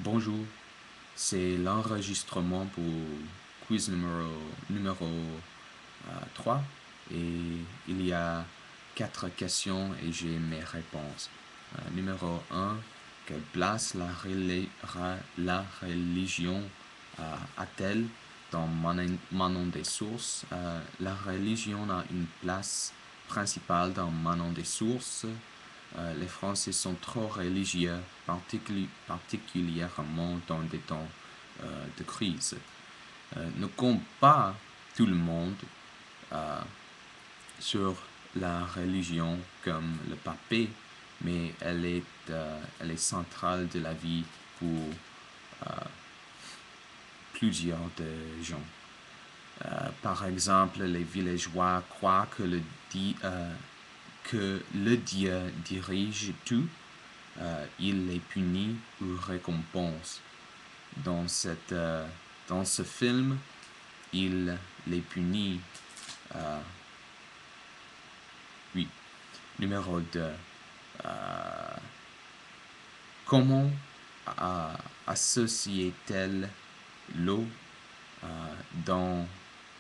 Bonjour, c'est l'enregistrement pour quiz numéro 3 et il y a 4 questions et j'ai mes réponses. Numéro 1, quelle place la religion a-t-elle dans Manon des Sources? La religion a une place principale dans Manon des Sources. Les Français sont trop religieux, particulièrement dans des temps de crise. Ne compte pas tout le monde sur la religion comme le papé, mais elle est centrale de la vie pour plusieurs de gens. Par exemple, les villageois croient que le Dieu dirige tout, il les punit ou récompense. Dans ce film, il les punit. Oui. Numéro 2. Comment associe-t-elle l'eau dans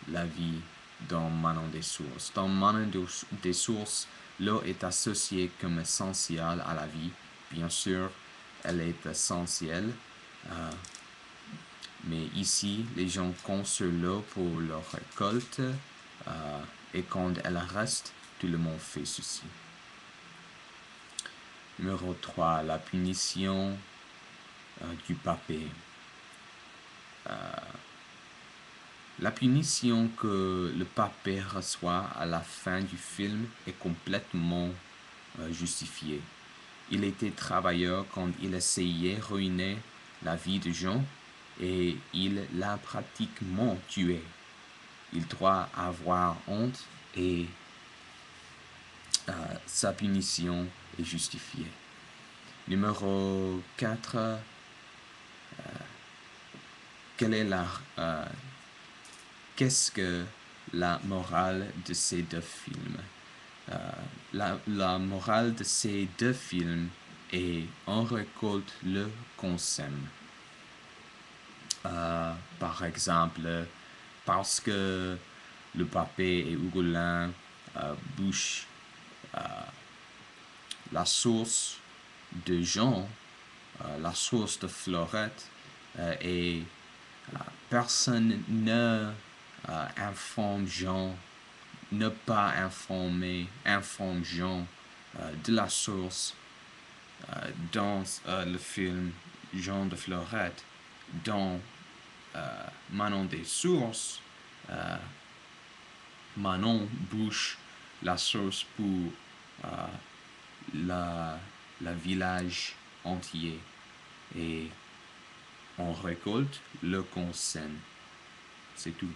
la vie dans Manon des Sources? Dans Manon des Sources, l'eau est associée comme essentielle à la vie. Bien sûr, elle est essentielle. Mais ici, les gens consomment l'eau pour leur récolte et quand elle reste, tout le monde fait ceci. Numéro 3, la punition du papé. La punition que le papé reçoit à la fin du film est complètement justifiée. Il était travailleur quand il essayait de ruiner la vie de gens et il l'a pratiquement tué. Il doit avoir honte et sa punition est justifiée. Numéro 4. Qu'est-ce que la morale de ces deux films? La morale de ces deux films est on récolte le qu'on sème. Par exemple, parce que le papé et Hugolin bouchent la source de Jean, la source de Fleurette, et personne ne informe Jean, ne pas informe Jean de la source dans le film Jean de Fleurette. Dans Manon des Sources, Manon bouche la source pour la village entier et on récolte le qu'on sème. C'est tout.